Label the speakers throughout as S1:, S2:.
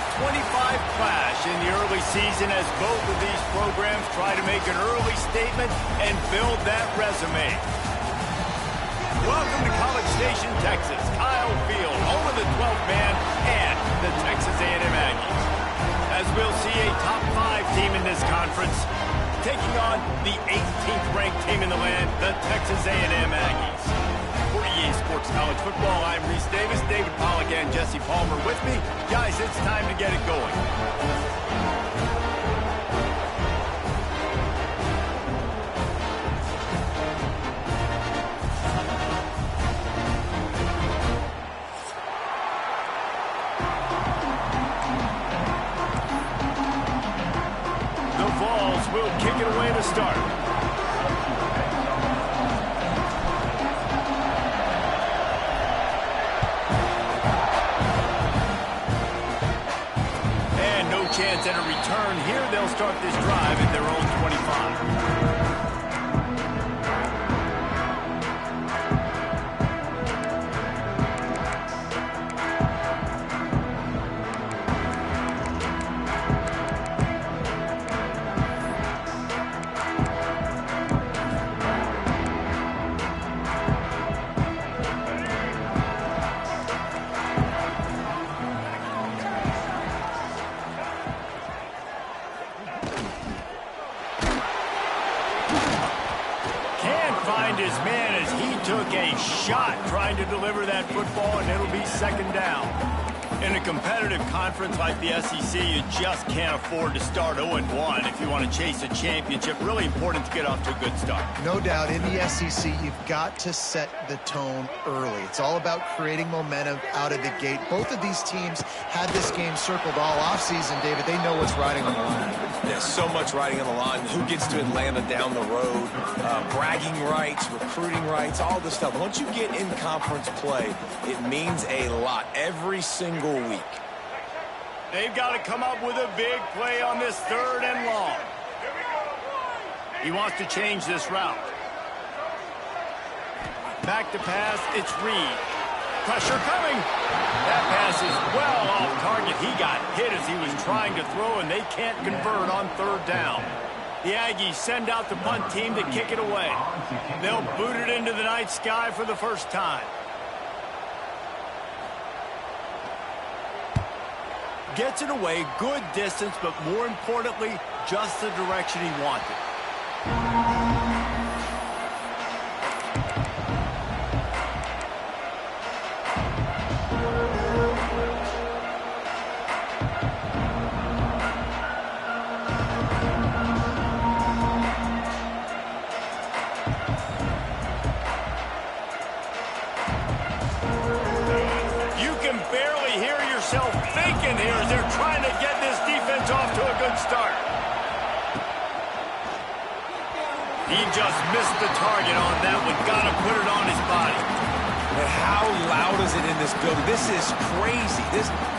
S1: top 25 clash in the early season as both of these programs try to make an early statement and build that resume. Welcome to College Station, Texas. Kyle Field, home of the 12th man and the Texas A&M Aggies. As we'll see a top 5 team in this conference taking on the 18th ranked team in the land, the Texas A&M Aggies. For EA Sports College Football, I'm Reese Davis, David Pollack, and Jesse Palmer with me. Guys, it's time to get it going. Will kick it away to start. And no chance at a return here. They'll start this drive at their own 25. His man as he took a shot trying to deliver that football, and it'll be second down. In a competitive conference like the SEC, you just can't afford to start 0-1 if you want to chase a championship. Really important to get off to a good start.
S2: No doubt, in the SEC, you've got to set the tone early. It's all about creating momentum out of the gate. Both of these teams had this game circled all offseason, David. They know what's riding on the line.
S3: There's so much riding on the line. Who gets to Atlanta down the road? Bragging rights, recruiting rights, all this stuff. Once you get in conference play, it means a lot every single week.
S1: They've got to come up with a big play on this 3rd and long. He wants to change this route. Back to pass, it's Reed. Pressure coming. That pass is well off target. He got hit as he was trying to throw, and they can't convert on 3rd down. The Aggies send out the punt team to kick it away. They'll boot it into the night sky for the first time. Gets it away, good distance, but more importantly, just the direction he wanted. Thinking here as they're trying to get this defense off to a good start. He just missed the target on that one. Got to put it on his body.
S3: And how loud is it in this building? This is crazy.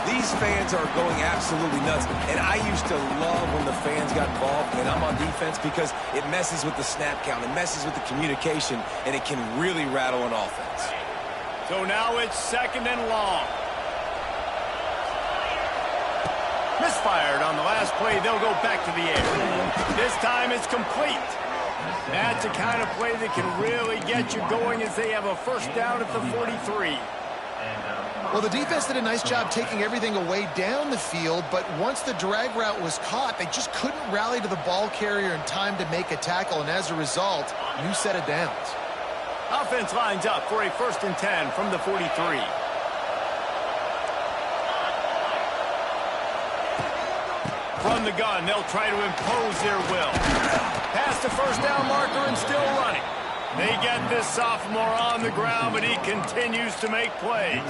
S3: These fans are going absolutely nuts. And I used to love when the fans got involved and I'm on defense because it messes with the snap count. It messes with the communication, and it can really rattle an offense.
S1: So now it's 2nd and long. Misfired on the last play. They'll go back to the air. This time it's complete. That's the kind of play that can really get you going as they have a first down at the 43.
S2: Well, the defense did a nice job taking everything away down the field, but once the drag route was caught, they just couldn't rally to the ball carrier in time to make a tackle, and as a result, new set of downs.
S1: Offense lines up for a 1st and 10 from the 43. From the gun, they'll try to impose their will. Past the first down marker and still running. They get this sophomore on the ground, but he continues to make plays.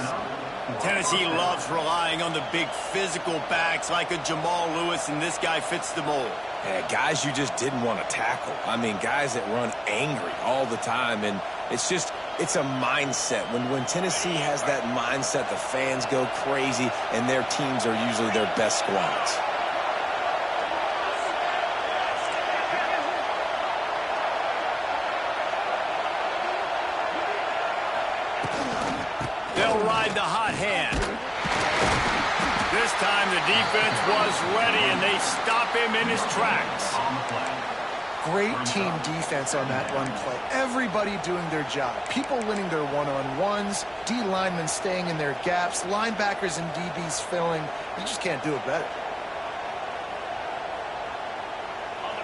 S1: Tennessee loves relying on the big physical backs like a Jamal Lewis, and this guy fits the mold.
S3: Yeah, guys you just didn't want to tackle. I mean, guys that run angry all the time, and it's a mindset. When Tennessee has that mindset, the fans go crazy, and their teams are usually their best squads. They'll ride the hot hand. This
S1: time the defense was ready, and they stop him in his tracks.
S2: Great team defense on that run play. Everybody doing their job. People winning their one-on-ones, D linemen staying in their gaps, linebackers and DBs filling. You just can't do it better.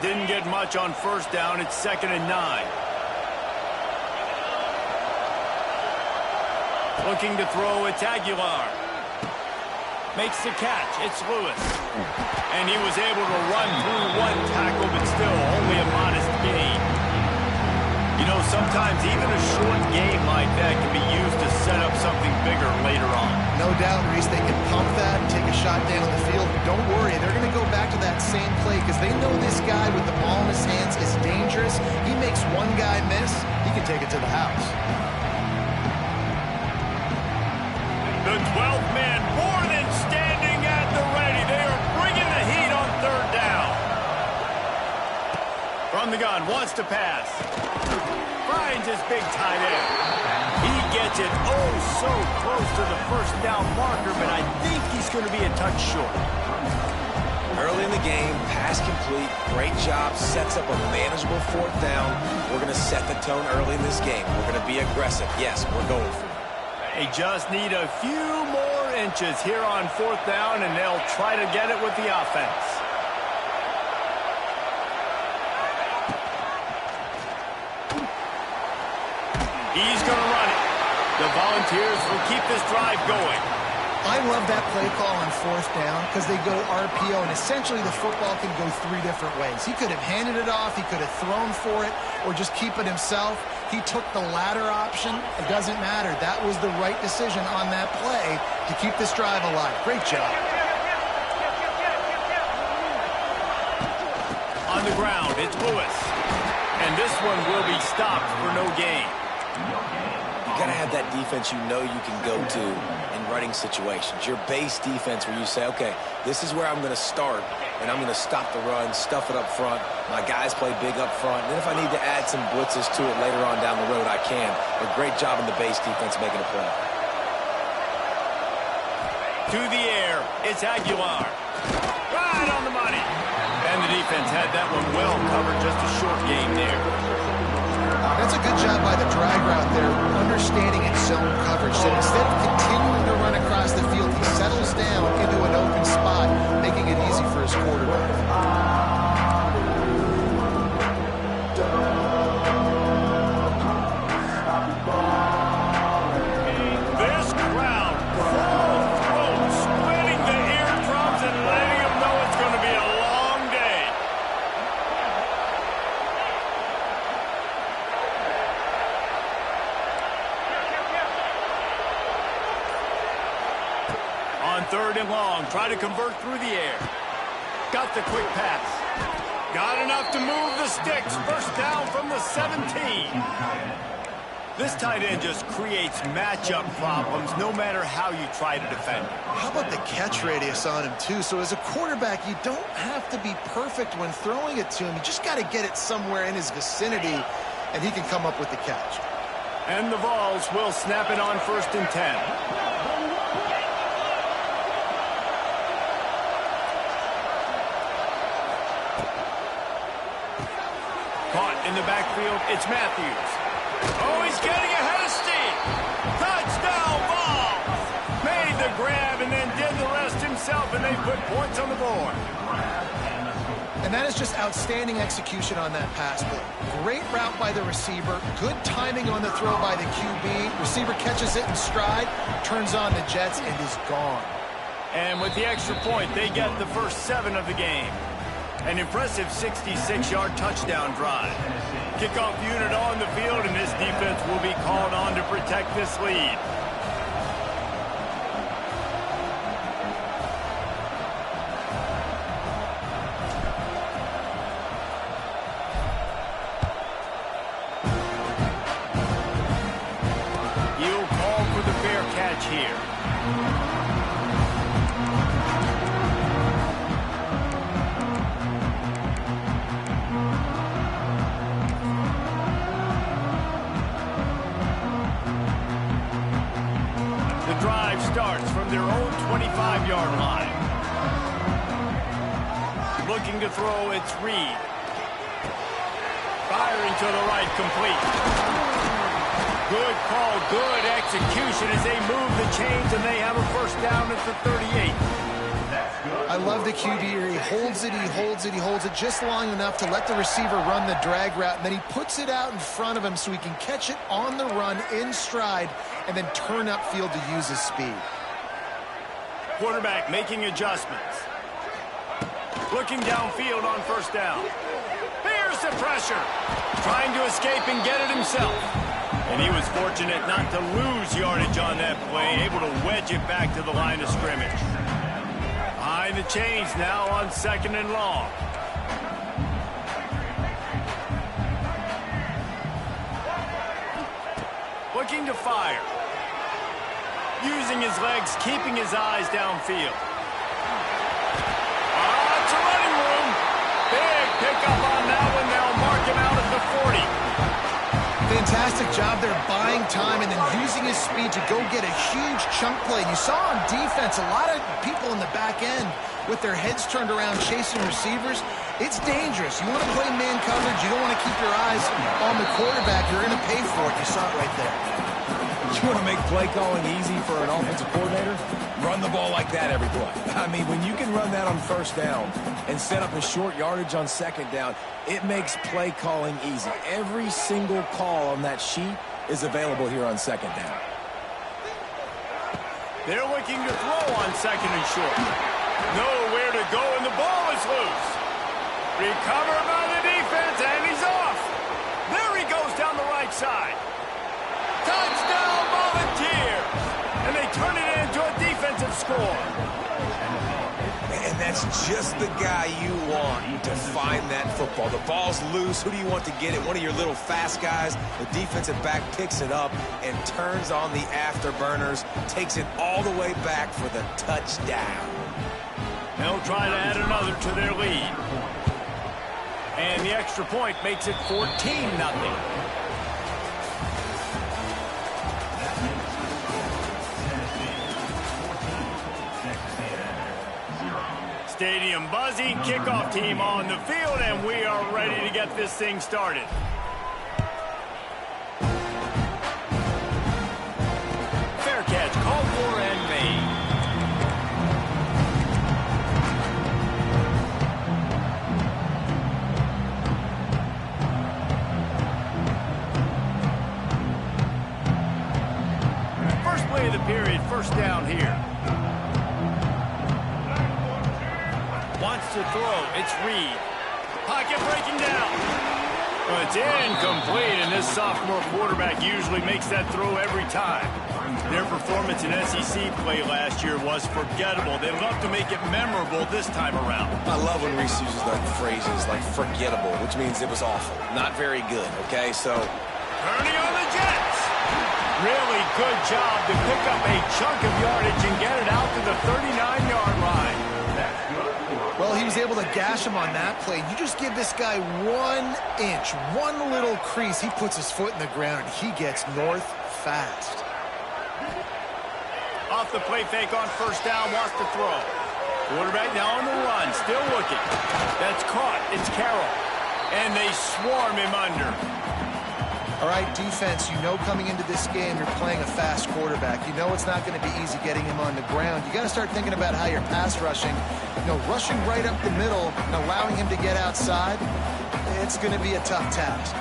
S1: Didn't get much on first down. It's 2nd and 9. Looking to throw, it's Aguilar. Makes the catch. It's Lewis. And he was able to run through one tackle, but still only a modest gain. You know, sometimes even a short game like that can be used to set up something bigger later on.
S2: No doubt, Reese, they can pump that and take a shot down the field. Don't worry, they're going to go back to that same play because they know this guy with the ball in his hands is dangerous. He makes one guy miss, he can take it to the house.
S1: The 12th man more than standing at the ready. They are bringing the heat on 3rd down. From the gun, wants to pass. Finds his big tight end. He gets it oh so close to the first down marker, but I think he's going to be a touch short.
S3: Early in the game, pass complete, great job, sets up a manageable 4th down. We're going to set the tone early in this game. We're going to be aggressive. Yes, we're going for it.
S1: They just need a few more inches here on 4th down, and they'll try to get it with the offense. He's going to run it. The Volunteers will keep this drive going.
S2: I love that play call on 4th down because they go RPO, and essentially the football can go 3 different ways. He could have handed it off, he could have thrown for it, or just keep it himself. He took the latter option. It doesn't matter. That was the right decision on that play to keep this drive alive. Great job.
S1: On the ground, it's Lewis. And this one will be stopped for no gain.
S3: You got to have that defense you know you can go to in running situations. Your base defense where you say, okay, this is where I'm going to start, and I'm going to stop the run, stuff it up front. My guys play big up front. And then if I need to add some blitzes to it later on down the road, I can. But great job in the base defense making a play.
S1: To the air, it's Aguilar. Right on the money. And the defense had that one well covered, just a short game there.
S2: That's a good job by the drag route there, understanding its zone coverage. So instead of continuing to run across the field, he settles down into an open spot, making it easy for his quarterback.
S1: This crowd, full throat, splitting the eardrums and letting them know it's going to be a long day. On 3rd and long, try to convert through the air. Got the quick pass. Got enough to move the sticks. First down from the 17. This tight end just creates matchup problems no matter how you try to defend him.
S2: How about the catch radius on him, too? So as a quarterback, you don't have to be perfect when throwing it to him. You just got to get it somewhere in his vicinity, and he can come up with the catch.
S1: And the Vols will snap it on 1st and 10. Caught in the backfield, it's Matthews. Oh, he's getting ahead of steam. Touchdown, Vols! Made the grab and then did the rest himself, and they put points on the board.
S2: And that is just outstanding execution on that pass play. Great route by the receiver, good timing on the throw by the QB. Receiver catches it in stride, turns on the jets, and is gone.
S1: And with the extra point, they get the first 7 of the game. An impressive 66-yard touchdown drive. Kickoff unit on the field, and this defense will be called on to protect this lead. He'll call for the fair catch here. looking to throw. It's Reed. Firing to the right, complete. Good call, good execution as they move the chains, and they have a first down at the 38.
S2: I love the QB here. He holds it, he holds it, he holds it just long enough to let the receiver run the drag route, and then he puts it out in front of him so he can catch it on the run in stride and then turn upfield to use his speed.
S1: Quarterback making adjustments. Looking downfield on first down. Bears the pressure. Trying to escape and get it himself. And he was fortunate not to lose yardage on that play, able to wedge it back to the line of scrimmage. Behind the chains now on 2nd and long. Looking to fire. Using his legs, keeping his eyes downfield. It's a running room. Big pickup on that one. They'll mark him out at the 40.
S2: Fantastic job there buying time and then using his speed to go get a huge chunk play. You saw on defense a lot of people in the back end with their heads turned around chasing receivers. It's dangerous. You want to play man coverage. You don't want to keep your eyes on the quarterback. You're going to pay for it. You saw it right there.
S3: You want to make play calling easy for an offensive coordinator? Run the ball like that every play. I mean, when you can run that on first down and set up a short yardage on second down, it makes play calling easy. Every single call on that sheet is available here on second down.
S1: They're looking to throw on 2nd and short. Nowhere to go, and the ball is loose. Recovered by the defense, and he's off. There he goes down the right side. Touchdown, Volunteers! And they turn it into a defensive score.
S3: And that's just the guy you want to find that football. The ball's loose. Who do you want to get it? One of your little fast guys. The defensive back picks it up and turns on the afterburners, takes it all the way back for the touchdown.
S1: They'll try to add another to their lead. And the extra point makes it 14-0. Stadium buzzing, kickoff team on the field, and we are ready to get this thing started. Fair catch, called for and made. First play of the period, first down here. Wants to throw. It's Reed. Pocket breaking down. Well, it's incomplete, and this sophomore quarterback usually makes that throw every time. Their performance in SEC play last year was forgettable. They'd love to make it memorable this time around.
S3: I love when Reese uses like phrases like forgettable, which means it was awful. Not very good, okay? So,
S1: Ernie on the Jets. Really good job to pick up a chunk of yardage and get it out to the 39-yard line.
S2: Well, he was able to gash him on that play. You just give this guy 1 inch, one little crease. He puts his foot in the ground, and he gets north fast.
S1: Off the play fake on first down, wants to throw. Quarterback now on the run, still looking. That's caught. It's Carroll. And they swarm him under.
S2: All right, defense, you know coming into this game you're playing a fast quarterback. You know it's not going to be easy getting him on the ground. You got to start thinking about how you're pass rushing. Rushing right up the middle and allowing him to get outside, it's going to be a tough task.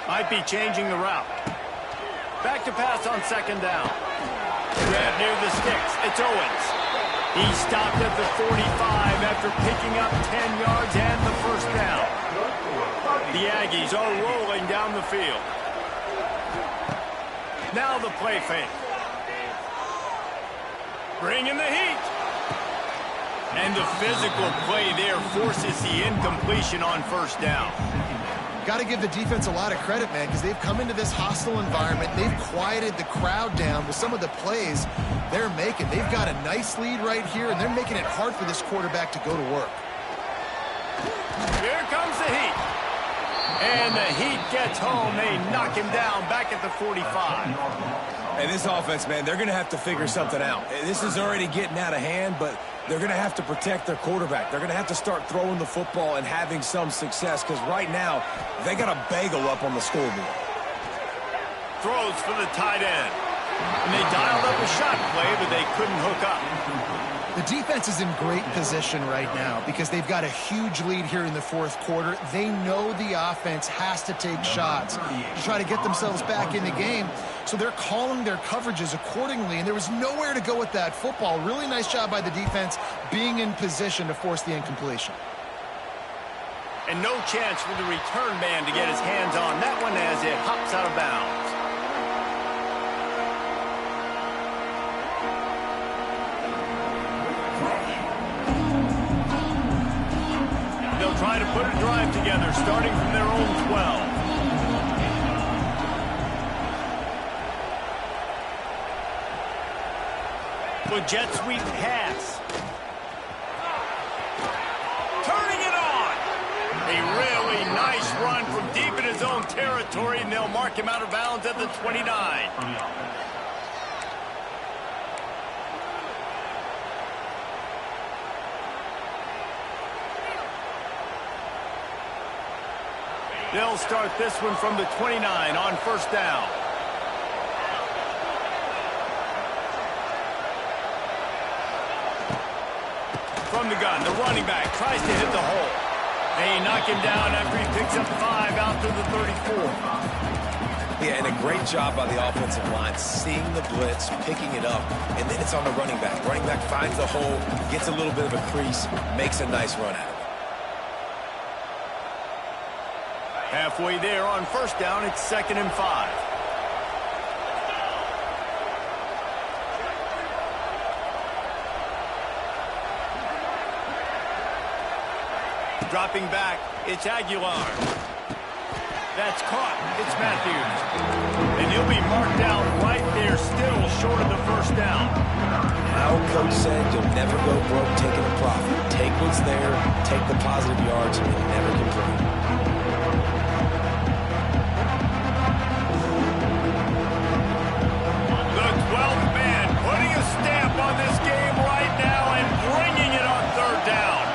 S1: Might be changing the route. Back to pass on second down. Grab near the sticks. It's Owens. He stopped at the 45 after picking up 10 yards and the first down. The Aggies are rolling down the field. Now the play fake. Bringing the heat. And the physical play there forces the incompletion on first down.
S2: Got to give the defense a lot of credit, man, because they've come into this hostile environment. They've quieted the crowd down with some of the plays they're making. They've got a nice lead right here, and they're making it hard for this quarterback to go to work.
S1: Here comes the heat. And the heat gets home. They knock him down back at the 45.
S3: And this offense, man, they're going to have to figure something out. This is already getting out of hand, but they're going to have to protect their quarterback. They're going to have to start throwing the football and having some success because right now they got a bagel up on the scoreboard.
S1: Throws for the tight end. And they dialed up a shot play, but they couldn't hook up.
S2: The defense is in great position right now because they've got a huge lead here in the fourth quarter. They know the offense has to take shots to try to get themselves back in the game. So they're calling their coverages accordingly, and there was nowhere to go with that football. Really nice job by the defense being in position to force the incompletion.
S1: And no chance for the return man to get his hands on that one as it hops out of bounds. They'll try to put a drive together starting from their own 12. With jet sweep pass. Turning it on. A really nice run from deep in his own territory, and they'll mark him out of bounds at the 29. They'll start this one from the 29 on first down. From the gun, the running back tries to hit the hole. They knock him down after he picks up 5 out to the 34.
S3: Yeah, and a great job by the offensive line, seeing the blitz, picking it up, and then it's on the running back. Running back finds the hole, gets a little bit of a crease, makes a nice run at it.
S1: Halfway there on first down, it's 2nd and 5. Dropping back, it's Aguilar. That's caught, it's Matthews. And he'll be marked down right there, still short of the first down.
S3: Our coach said you'll never go broke taking a profit. Take what's there, take the positive yards, and never complain.
S1: The 12th man putting a stamp on this game right now and bringing it on third down.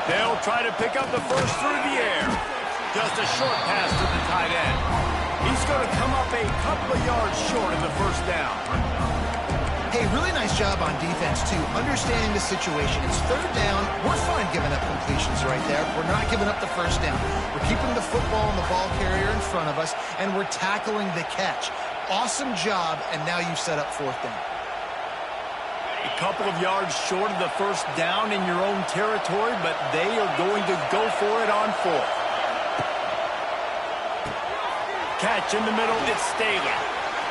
S1: They'll try to pick up the first through the air. Just a short pass to the tight end. He's going to come up a couple of yards short of the first down.
S2: Hey, really nice job on defense, too, understanding the situation. It's third down. We're fine giving up completions right there. We're not giving up the first down. We're keeping the football and the ball carrier in front of us, and we're tackling the catch. Awesome job, and now you've set up fourth down.
S1: A couple of yards short of the first down in your own territory, but they are going to go for it on fourth. Catch in the middle, it's Staley.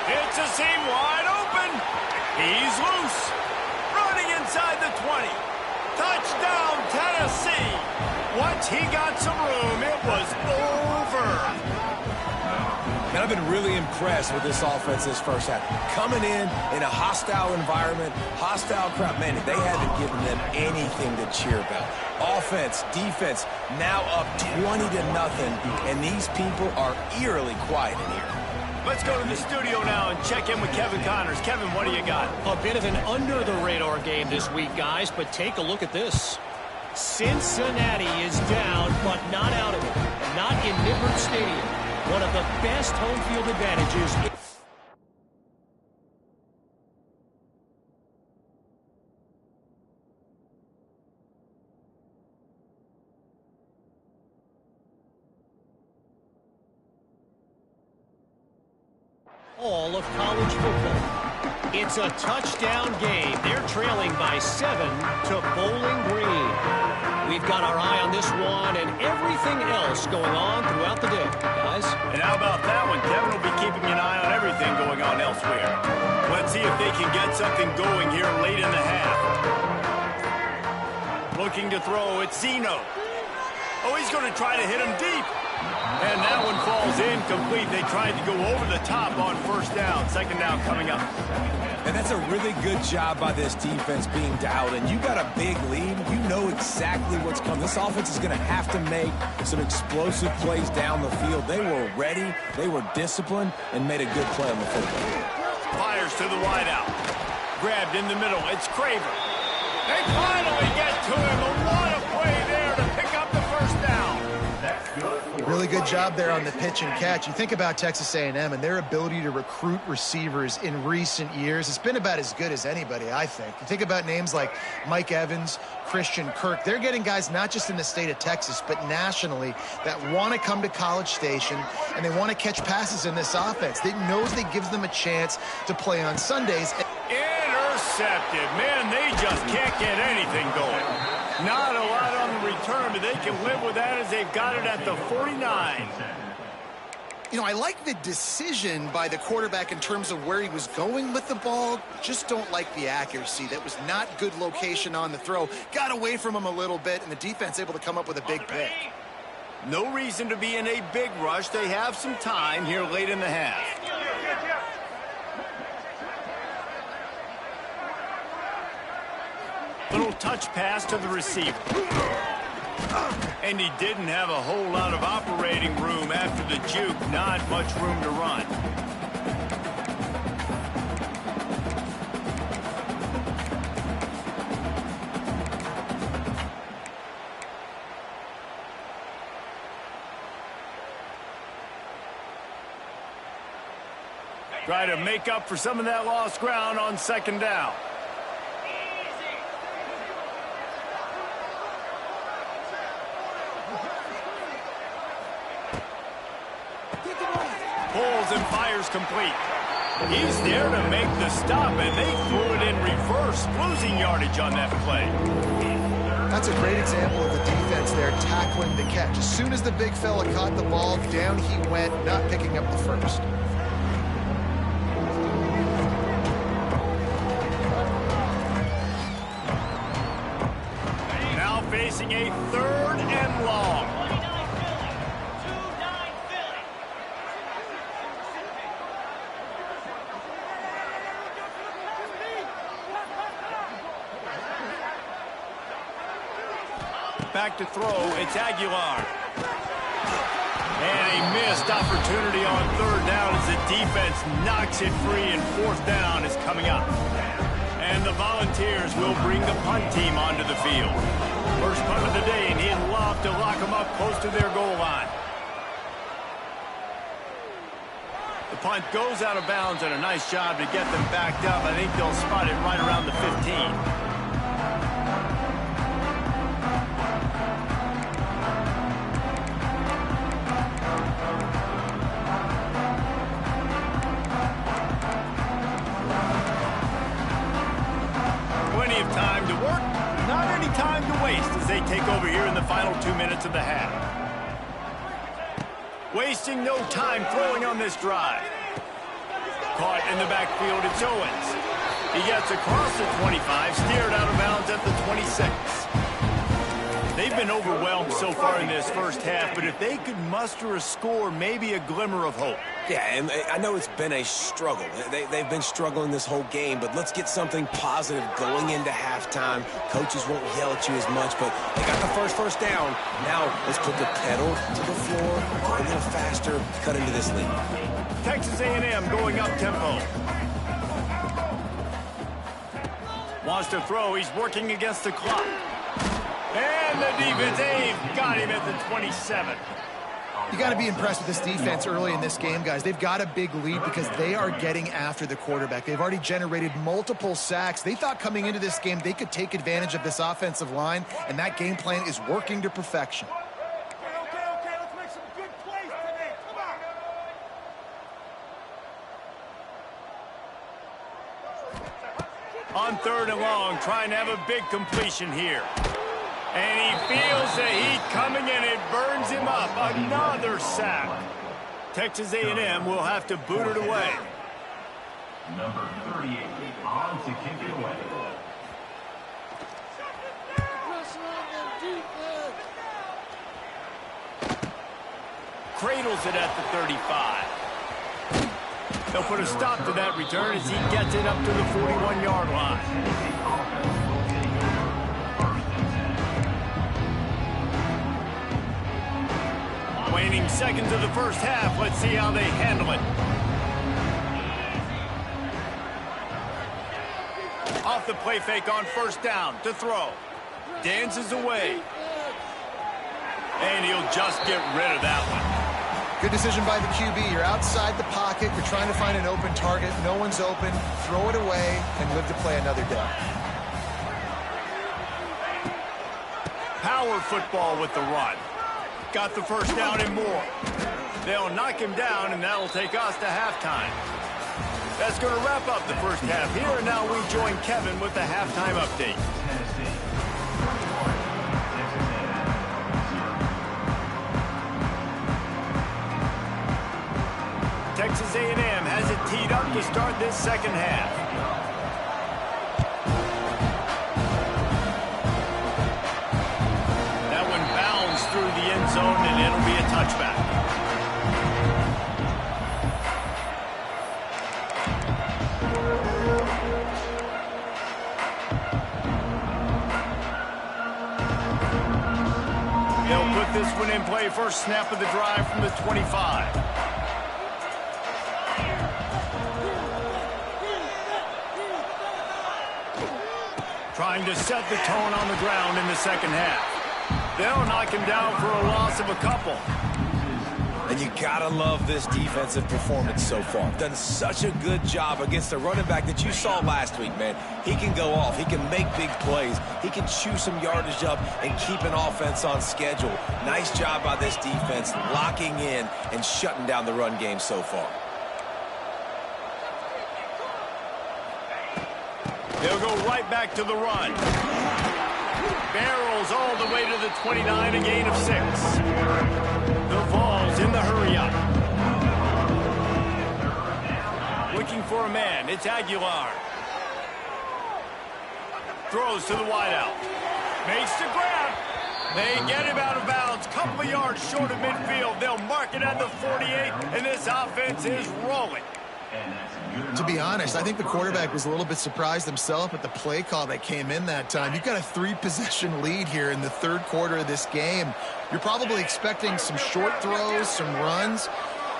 S1: It's a seam wide open. He's loose. Running inside the 20. Touchdown, Tennessee. Once he got some room, it was over.
S3: And I've been really impressed with this offense this first half. Coming in a hostile environment, hostile crowd. Man, they haven't given them anything to cheer about. Offense, defense, now up 20-0, and these people are eerily quiet in here.
S1: Let's go to the studio now and check in with Kevin Connors. Kevin, what do you got?
S4: A bit of an under-the-radar game this week, guys, but take a look at this. Cincinnati is down, but not out of it. Not in Nippert Stadium. One of the best home field advantages. All of college football. It's a touchdown game. They're trailing by 7 to Bowling Green. We've got our eye on this one and everything else going on throughout the day, guys.
S1: And how about that one? Kevin will be keeping an eye on everything going on elsewhere. Let's see if they can get something going here late in the half. Looking to throw, it's Zeno. Oh, he's going to try to hit him deep. And that one falls incomplete. They tried to go over the top on first down. Second down coming up.
S3: And that's a really good job by this defense being dialed in. You got a big lead. You know exactly what's coming. This offense is going to have to make some explosive plays down the field. They were ready, they were disciplined, and made a good play on the football.
S1: Fires to the wideout. Grabbed in the middle. It's Craver. They finally get to him. A lot of play there to pick up the first down.
S2: Really good job there on the pitch and catch. You think about Texas A&M and their ability to recruit receivers in recent years. It's been about as good as anybody, I think. You think about names like Mike Evans, Christian Kirk. They're getting guys not just in the state of Texas, but nationally that want to come to College Station and they want to catch passes in this offense. They knows they gives them a chance to play on Sundays.
S1: Intercepted. Man, they just can't get anything going. Not a lot on the return, but they can live with that as they've got it at the 49.
S2: You know, I like the decision by the quarterback in terms of where he was going with the ball. Just don't like the accuracy. That was not good location on the throw. Got away from him a little bit, and the defense able to come up with a big pick.
S1: No reason to be in a big rush. They have some time here late in the half. Little touch pass to the receiver. And he didn't have a whole lot of operating room after the juke. Not much room to run. Try to make up for some of that lost ground on second down. Pulls and fires complete. He's there to make the stop, and they threw it in reverse, losing yardage on that play.
S2: That's a great example of the defense there tackling the catch. As soon as the big fella caught the ball, down he went, not picking up the first.
S1: Now facing a 3rd and long. Back to throw, it's Aguilar. And a missed opportunity on 3rd down as the defense knocks it free, and 4th down is coming up. And the Volunteers will bring the punt team onto the field. First punt of the day, and he'd love to lock them up close to their goal line. The punt goes out of bounds, and a nice job to get them backed up. I think they'll spot it right around the 15. Time to work, not any time to waste as they take over here in the final 2 minutes of the half. Wasting no time throwing on this drive. Caught in the backfield, it's Owens. He gets across the 25, steered out of bounds at the 26. They've been overwhelmed so far in this first half, but if they could muster a score, maybe a glimmer of hope.
S3: Yeah, and I know it's been a struggle. They've been struggling this whole game, but let's get something positive going into halftime. Coaches won't yell at you as much, but they got the first down. Now let's put the pedal to the floor, go a little faster, cut into this lead.
S1: Texas A&M going up tempo. Wants to throw, he's working against the clock. And the defense, they've got him at the 27.
S2: You got to be impressed with this defense early in this game, guys. They've got a big lead because they are getting after the quarterback. They've already generated multiple sacks. They thought coming into this game they could take advantage of this offensive line, and that game plan is working to perfection.
S5: Okay, let's make some good plays today. Come on.
S1: On 3rd and long, trying to have a big completion here. And he feels the heat coming, and it burns him up. Another sack. Texas A&M will have to boot it away.
S6: Number 38 on to kick it away.
S1: Cradles it at the 35. They'll put a stop to that return as he gets it up to the 41-yard line. Waning seconds of the first half. Let's see how they handle it. Off the play fake on first down to throw. Dances away. And he'll just get rid of that one.
S2: Good decision by the QB. You're outside the pocket. You're trying to find an open target. No one's open. Throw it away and live to play another day.
S1: Power football with the run. Got the first down and more. They'll knock him down, and that'll take us to halftime. That's going to wrap up the first half here, and now we join Kevin with the halftime update. Texas A&M has it teed up to start this second half. That one bounds through the end zone, and it'll be a touchback. They'll put this one in play first snap of the drive from the 25. Trying to set the tone on the ground in the second half. They'll knock him down for a loss of a couple.
S3: And you gotta love this defensive performance so far. Done such a good job against the running back that you saw last week, man. He can go off. He can make big plays. He can chew some yardage up and keep an offense on schedule. Nice job by this defense locking in and shutting down the run game so far.
S1: They'll go right back to the run. Barrels all the way to the 29, a gain of 6. The Vols in the hurry-up. Looking for a man. It's Aguilar. Throws to the wideout. Makes the grab. They get him out of bounds. Couple of yards short of midfield. They'll mark it at the 48, and this offense is rolling.
S2: To be honest, I think the quarterback was a little bit surprised himself at the play call that came in that time. You've got a 3-possession lead here in the third quarter of this game. You're probably expecting some short throws, some runs.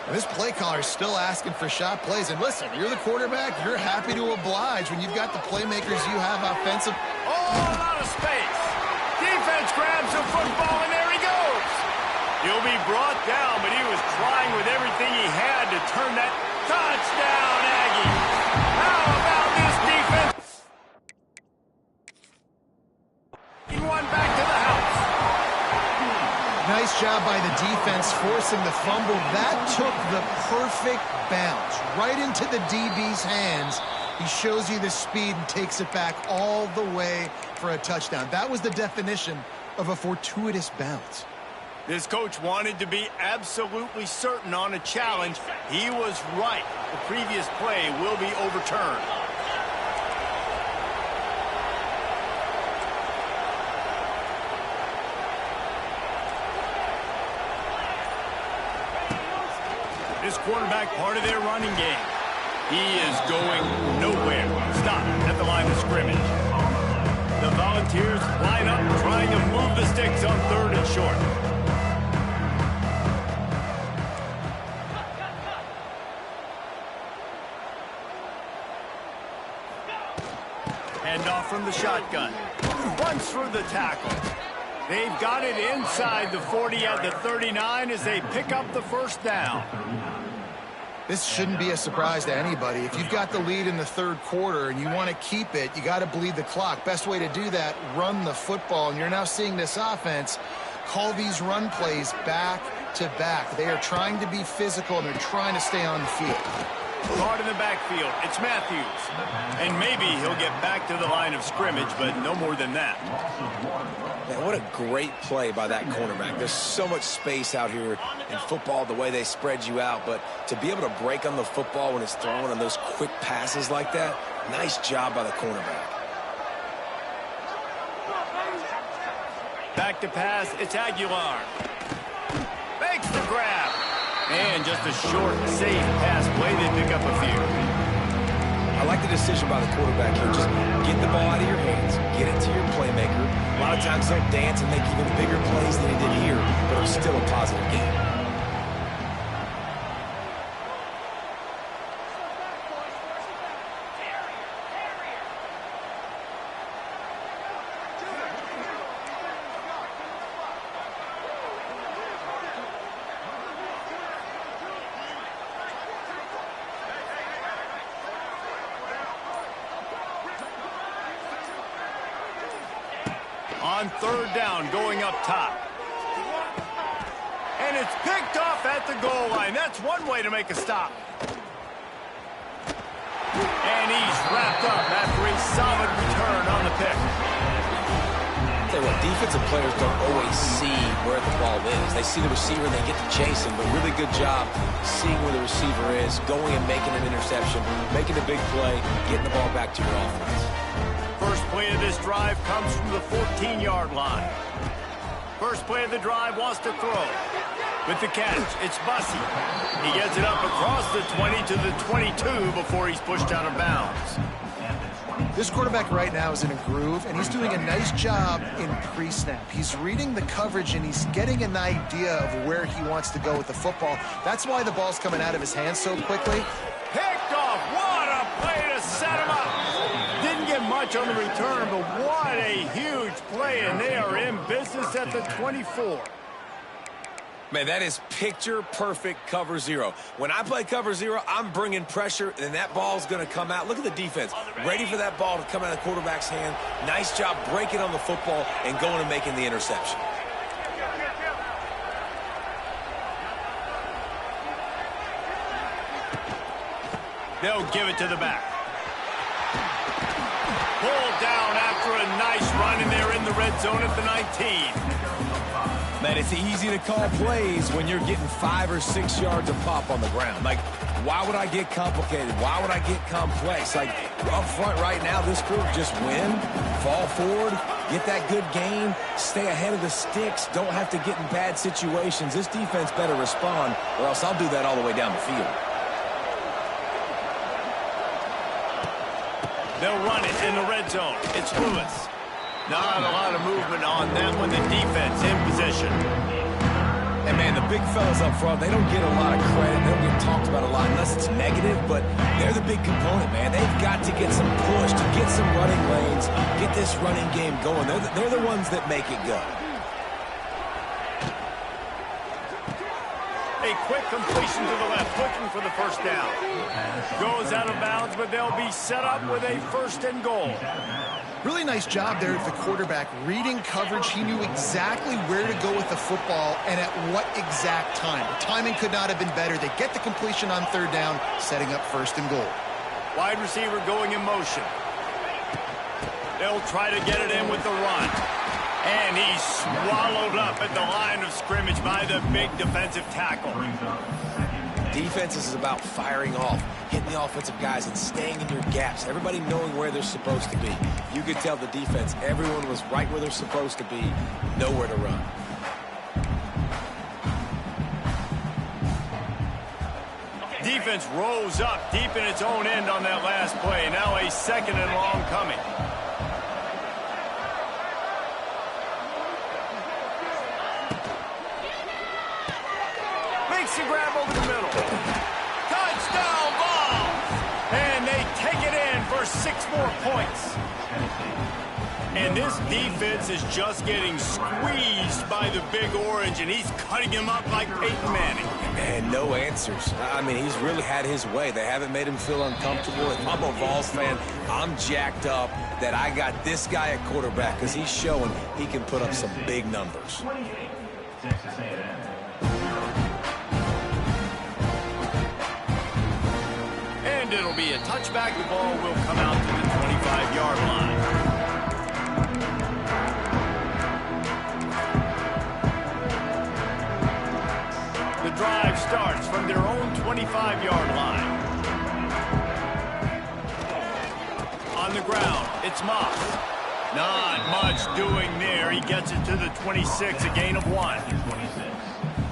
S2: And this play caller is still asking for shot plays. And listen, you're the quarterback. You're happy to oblige when you've got the playmakers you have offensive.
S1: Oh, a lot of space. Defense grabs the football, and there he goes. He'll be brought down, but he was trying with everything he had to turn that. Touchdown, Aggie. How about this defense? One back to the house.
S2: Nice job by the defense forcing the fumble. That took the perfect bounce right into the DB's hands. He shows you the speed and takes it back all the way for a touchdown. That was the definition of a fortuitous bounce.
S1: This coach wanted to be absolutely certain on a challenge. He was right. The previous play will be overturned. This quarterback part of their running game. He is going nowhere. Stop at the line of scrimmage. The Volunteers line up trying to move the sticks on 3rd and short. Handoff from the shotgun. Runs through the tackle. They've got it inside the 40 at the 39 as they pick up the first down.
S2: This shouldn't be a surprise to anybody. If you've got the lead in the third quarter and you want to keep it, you got to bleed the clock. Best way to do that, run the football. And you're now seeing this offense call these run plays back to back. They are trying to be physical, and they're trying to stay on the field.
S1: Guard in the backfield. It's Matthews. And maybe he'll get back to the line of scrimmage, but no more than that.
S3: Man, what a great play by that cornerback. There's so much space out here in football, the way they spread you out. But to be able to break on the football when it's thrown on those quick passes like that, nice job by the cornerback.
S1: Back to pass. It's Aguilar. Makes the grab. And just a short, safe pass play. They pick up a few.
S3: I like the decision by the quarterback here. Just get the ball out of your hands, get it to your playmaker. A lot of times they'll dance and make even bigger plays than he did here, but it was still a positive game.
S1: On third down, going up top. And it's picked off at the goal line. That's one way to make a stop. And he's wrapped up after a solid return on the pick.
S3: Tell you what, defensive players don't always see where the ball is. They see the receiver and they get to chase him, but really good job seeing where the receiver is, going and making an interception, making a big play, getting the ball back to your offense.
S1: First play of this drive comes from the 14-yard line. First play of the drive wants to throw. With the catch, it's Bussey. He gets it up across the 20 to the 22 before he's pushed out of bounds.
S2: This quarterback right now is in a groove, and he's doing a nice job in pre-snap. He's reading the coverage, and he's getting an idea of where he wants to go with the football. That's why the ball's coming out of his hands so quickly.
S1: Picked off. What a play to set him up. Didn't get much on the return, but what a huge play, and they are in business at the 24.
S3: Man, that is picture-perfect cover zero. When I play cover zero, I'm bringing pressure, and that ball's going to come out. Look at the defense. Ready for that ball to come out of the quarterback's hand. Nice job breaking on the football and going and making the interception.
S1: They'll give it to the back. Pulled down after a nice run, and they're in the red zone at the 19.
S3: Man, it's easy to call plays when you're getting 5 or 6 yards of pop on the ground. Like, why would I get complicated? Why would I get complex? Like, up front right now, this group just win, fall forward, get that good gain, stay ahead of the sticks, don't have to get in bad situations. This defense better respond, or else I'll do that all the way down the field.
S1: They'll run it in the red zone. It's Lewis. Not a lot of movement on that one. The defense in position.
S3: And, man, the big fellas up front, they don't get a lot of credit. They don't get talked about a lot unless it's negative, but they're the big component, man. They've got to get some push, to get some running lanes, get this running game going. They're the ones that make it go.
S1: A quick completion to the left, looking for the first down. Goes out of bounds, but they'll be set up with a 1st and goal.
S2: Really nice job there at the quarterback. Reading coverage, he knew exactly where to go with the football and at what exact time. The timing could not have been better. They get the completion on 3rd down, setting up 1st and goal.
S1: Wide receiver going in motion. They'll try to get it in with the run. And he's swallowed up at the line of scrimmage by the big defensive tackle.
S3: Defense is about firing off, hitting the offensive guys and staying in your gaps, everybody knowing where they're supposed to be. You could tell the defense, everyone was right where they're supposed to be, nowhere to run.
S1: Defense rose up deep in its own end on that last play. Now a 2nd and long coming. Makes the grab over the middle. Touchdown ball! And they take it in for 6 more points. And this defense is just getting squeezed by the Big Orange, and he's cutting him up like Peyton Manning.
S3: Man, no answers. I mean, he's really had his way. They haven't made him feel uncomfortable. If I'm a Vols fan, I'm jacked up that I got this guy at quarterback because he's showing he can put up some big numbers.
S6: Texas A&M.
S1: And it'll be a touchback. The ball will come out to the 25-yard line. The drive starts from their own 25-yard line. On the ground, it's Moss. Not much doing there. He gets it to the 26, a gain of 1.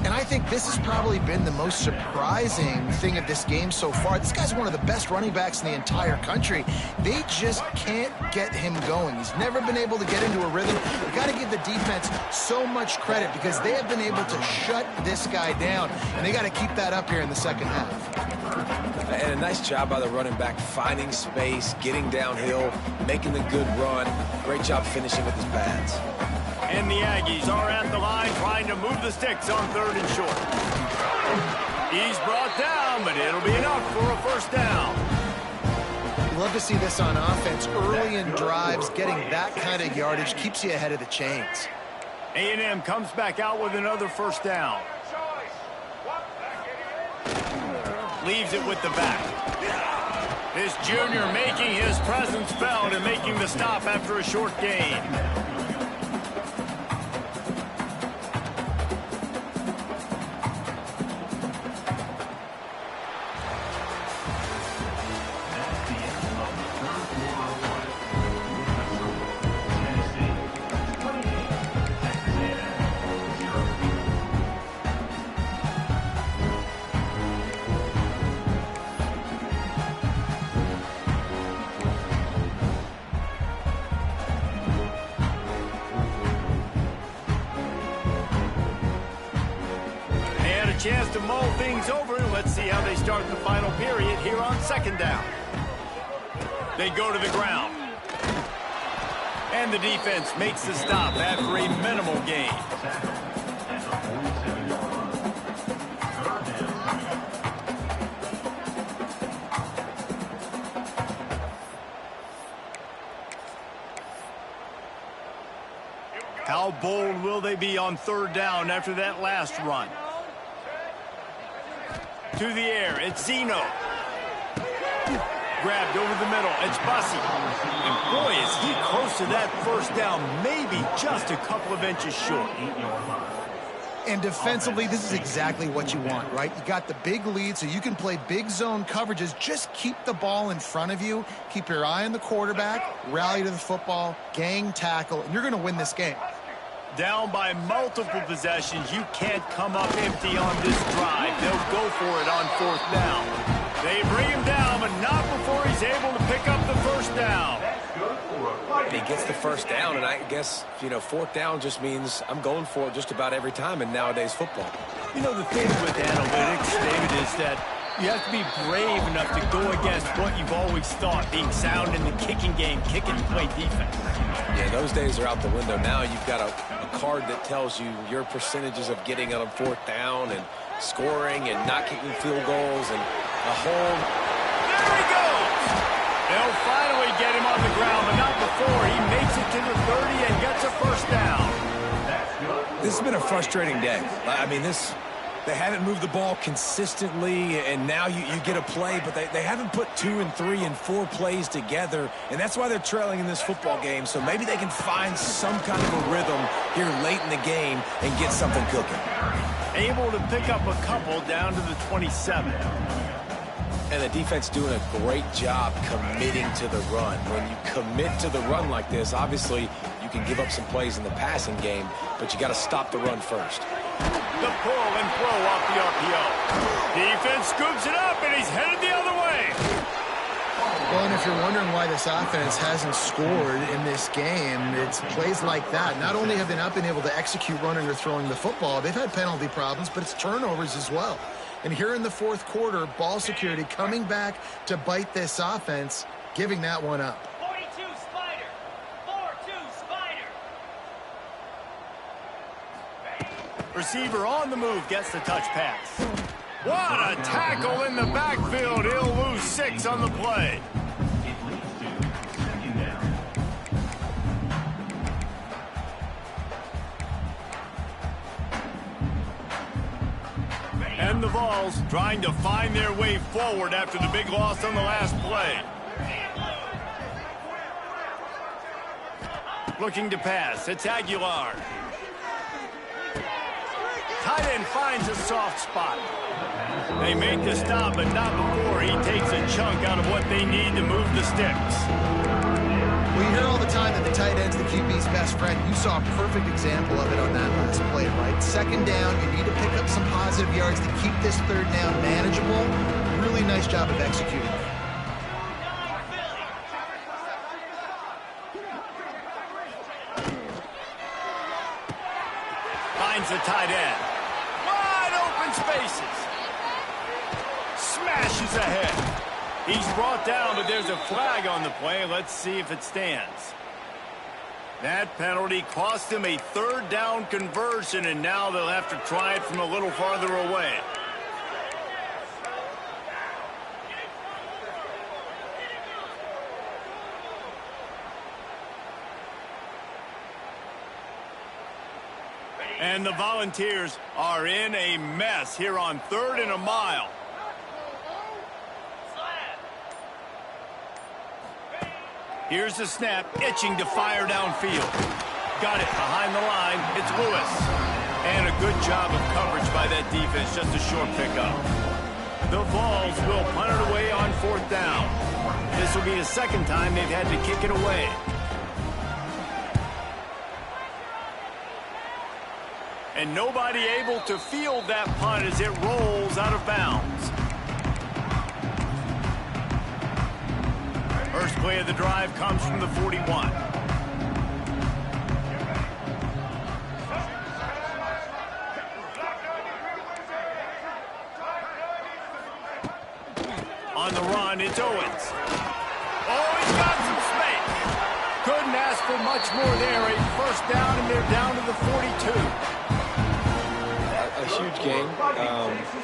S2: And I think this has probably been the most surprising thing of this game so far. This guy's one of the best running backs in the entire country. They just can't get him going. He's never been able to get into a rhythm. You've got to give the defense so much credit because they have been able to shut this guy down, and they got to keep that up here in the second half.
S3: And a nice job by the running back, finding space, getting downhill, making the good run. Great job finishing with his pads.
S1: And the Aggies are at the line trying to move the sticks on 3rd and short. He's brought down, but it'll be enough for a first down.
S2: Love to see this on offense. Early in drives, getting that kind of yardage keeps you ahead of the chains.
S1: A&M comes back out with another first down. Leaves it with the back. This junior making his presence felt and making the stop after a short gain. Chance to mull things over. Let's see how they start the final period here on 2nd down. They go to the ground. And the defense makes the stop after a minimal gain. How bold will they be on 3rd down after that last run? To the air, it's Zeno. Grabbed over the middle, it's Bussey. And boy, is he close to that first down, maybe just a couple of inches short.
S2: And defensively, this is exactly what you want, right? You got the big lead, so you can play big zone coverages. Just keep the ball in front of you. Keep your eye on the quarterback, rally to the football, gang tackle, and you're going to win this game.
S1: Down by multiple possessions, you can't come up empty on this drive. They'll go for it on 4th down. They bring him down, but not before he's able to pick up the first down.
S3: He gets the first down, and I guess, 4th down just means I'm going for it just about every time in nowadays football.
S1: You know, the thing with analytics, David, is that you have to be brave enough to go against what you've always thought, being sound in the kicking game, kick and play defense.
S3: Yeah, those days are out the window. Now you've got a card that tells you your percentages of getting on 4th down and scoring and not kicking field goals and a whole...
S1: There he goes! They'll finally get him on the ground, but not before. He makes it to the 30 and gets a first down.
S3: This has been a frustrating day. I mean, they haven't moved the ball consistently, and now you get a play, but they haven't put 2 and 3 and 4 plays together, and that's why they're trailing in this football game. So maybe they can find some kind of a rhythm here late in the game and get something cooking.
S1: Able to pick up a couple down to the 27.
S3: And the defense doing a great job committing to the run. When you commit to the run like this, obviously you can give up some plays in the passing game, but you got to stop the run first.
S1: The pull and throw off the RPO. Defense scoops it up, and he's headed the other way.
S2: Well, and if you're wondering why this offense hasn't scored in this game, it's plays like that. Not only have they not been able to execute running or throwing the football, they've had penalty problems, but it's turnovers as well. And here in the 4th quarter, ball security coming back to bite this offense, giving that one up.
S5: 42 Spider. 4-2 Spider.
S1: Receiver on the move gets the touch pass. What a tackle in the backfield. He'll lose 6 on the play. And the Vols trying to find their way forward after the big loss on the last play. Looking to pass. It's Aguilar. Tight end finds a soft spot. They make the stop, but not before he takes a chunk out of what they need to move the sticks.
S2: Well, you hear all the time that the tight end's the QB's best friend. You saw a perfect example of it on that last play, right? second down. You need to pick up some positive yards to keep this third down manageable. Really nice job of executing.
S1: Finds the tight end. Wide open spaces. Smashes ahead. He's brought down, but there's a flag on the play. Let's see if it stands. That penalty cost him a third down conversion, and now they'll have to try it from a little farther away. And the Volunteers are in a mess here on 3rd and a mile. Here's the snap, itching to fire downfield. Got it behind the line. It's Lewis. And a good job of coverage by that defense, just a short pickup. The Vols will punt it away on 4th down. This will be the second time they've had to kick it away. And nobody able to field that punt as it rolls out of bounds. First play of the drive comes from the 41. On the run, it's Owens. Oh, he's got some space. Couldn't ask for much more there. A first down, and they're down to the 42.
S3: A huge game.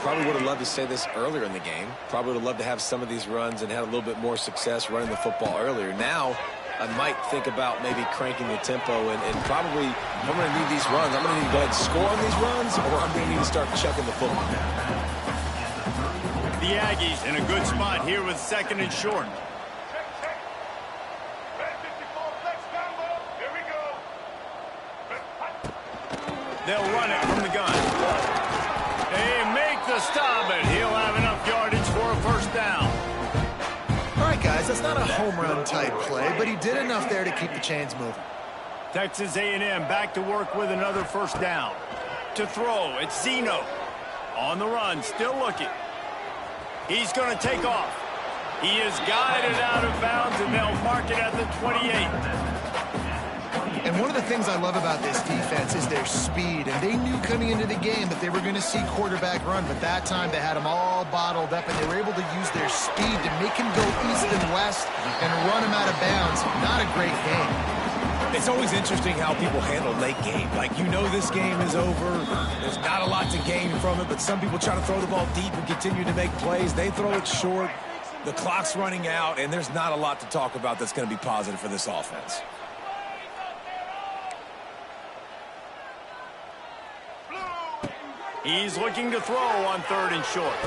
S3: Probably would have loved to say this earlier in the game. Probably would have loved to have some of these runs and had a little bit more success running the football earlier. Now, I might think about maybe cranking the tempo and probably, if I'm going to need these runs, I'm going to need to go ahead and score on these runs, or I'm going to need to start chucking the football.
S1: The Aggies in a good spot here with 2nd and short. They'll run it from the gun. They make the stop, and he'll have enough yardage for a first down.
S2: All right, guys, that's not a home run type play, but he did enough there to keep the chains moving.
S1: Texas A&M back to work with another first down. To throw, it's Zeno. On the run, still looking. He's going to take off. He is guided out of bounds, and they'll mark it at the 28.
S2: And one of the things I love about this defense is their speed. And they knew coming into the game that they were going to see quarterback run. But that time they had him all bottled up, and they were able to use their speed to make him go east and west and run him out of bounds. Not a great game.
S3: It's always interesting how people handle late game. Like, you know this game is over. There's not a lot to gain from it, but some people try to throw the ball deep and continue to make plays. They throw it short. The clock's running out, and there's not a lot to talk about that's going to be positive for this offense.
S1: He's looking to throw on 3rd and short.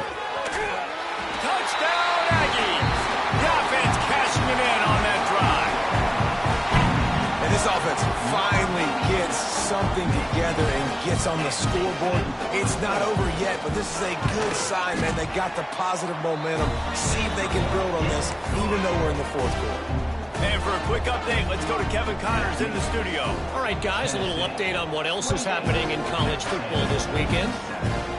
S1: Touchdown, Aggies! The offense cashing it in on that drive.
S3: And this offense finally gets something together and gets on the scoreboard. It's not over yet, but this is a good sign, man. They got the positive momentum. See if they can build on this, even though we're in the 4th quarter.
S1: And for a quick update, let's go to Kevin Connors in the studio.
S4: All right, guys, a little update on what else is happening in college football this weekend.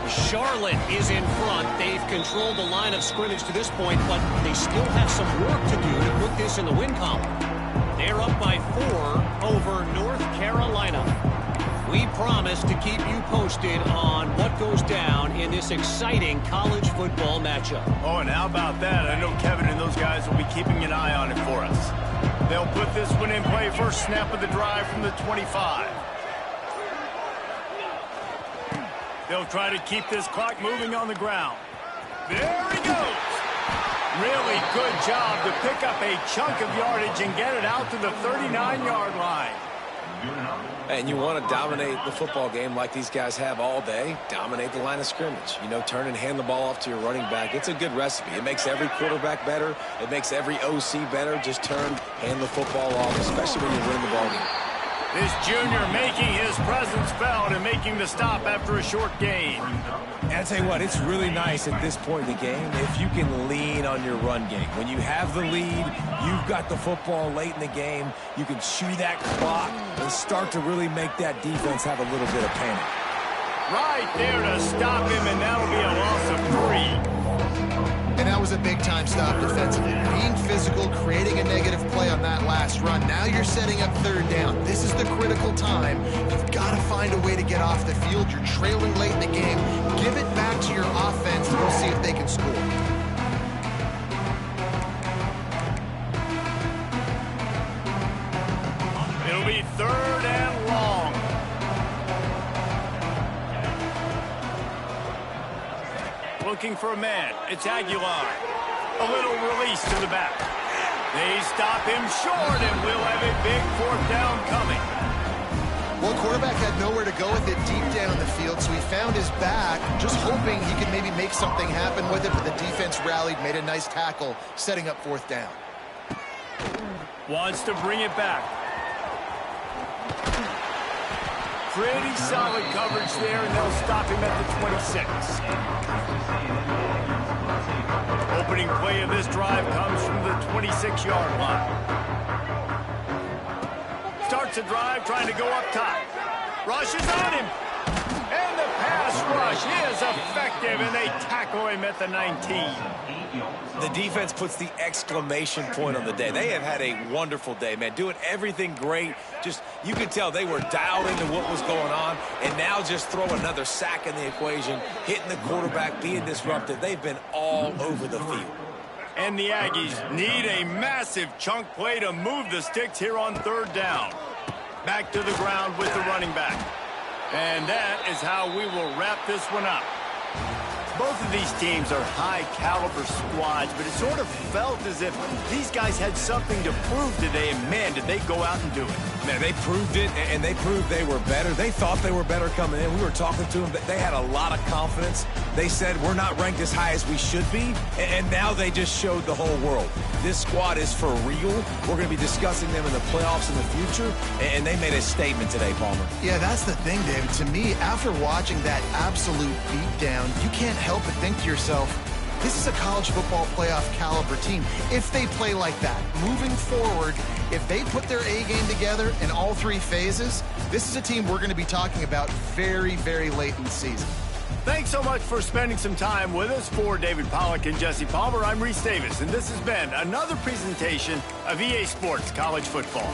S4: Charlotte is in front. They've controlled the line of scrimmage to this point, but they still have some work to do to put this in the win column. They're up by 4 over North Carolina. We promise to keep you posted on what goes down in this exciting college football matchup.
S1: Oh, and how about that? I know Kevin and those guys will be keeping an eye on it for us. They'll put this one in play. First snap of the drive from the 25. They'll try to keep this clock moving on the ground. There he goes. Really good job to pick up a chunk of yardage and get it out to the 39-yard line.
S3: And you want to dominate the football game like these guys have all day. Dominate the line of scrimmage. You know, turn and hand the ball off to your running back. It's a good recipe. It makes every quarterback better. It makes every OC better. Just turn, hand the football off, especially when you're winning the ball game.
S1: This junior making his presence felt and making the stop after a short gain.
S3: And I tell you what, it's really nice at this point in the game if you can lean on your run game. When you have the lead, you've got the football late in the game, you can chew that clock and start to really make that defense have a little bit of panic.
S1: Right there to stop him, and that'll be a loss of 3.
S2: And that was a big-time stop defensively. Being physical, creating a negative play on that last run. Now you're setting up third down. This is the critical time. You've got to find a way to get off the field. You're trailing late in the game. Give it back to your offense, and we'll see if they can score.
S1: It'll be 3rd and long. Looking for a man. It's Aguilar. A little release to the back. They stop him short, and we'll have a big 4th down coming.
S2: Well, quarterback had nowhere to go with it deep down the field, so he found his back, just hoping he could maybe make something happen with it, but the defense rallied, made a nice tackle, setting up 4th down.
S1: Wants to bring it back. Pretty solid coverage there, and they'll stop him at the 26. Opening play of this drive comes from the 26-yard line. Starts the drive trying to go up top. Rushes on him. And the pass rush is effective, and they tackle him at the 19.
S3: The defense puts the exclamation point on the day. They have had a wonderful day, man. Doing everything great. Just, you could tell they were dialed into what was going on, and now just throw another sack in the equation, hitting the quarterback, being disruptive. They've been all over the field.
S1: And the Aggies need a massive chunk play to move the sticks here on 3rd down. Back to the ground with the running back. And that is how we will wrap this one up. Both of these teams are high-caliber squads, but it sort of felt as if these guys had something to prove today, and man, did they go out and do it.
S3: Man, they proved it, and they proved they were better. They thought they were better coming in. We were talking to them. They had a lot of confidence. They said, we're not ranked as high as we should be, and now they just showed the whole world. This squad is for real. We're going to be discussing them in the playoffs in the future, and they made a statement today, Palmer.
S2: Yeah, that's the thing, David. To me, after watching that absolute beatdown, you can't help but think to yourself, this is a college football playoff caliber team. If they play like that, moving forward, if they put their A game together in all 3 phases, this is a team we're going to be talking about very, very late in the season.
S1: Thanks so much for spending some time with us. For David Pollack and Jesse Palmer, I'm Reese Davis, and this has been another presentation of EA Sports College Football.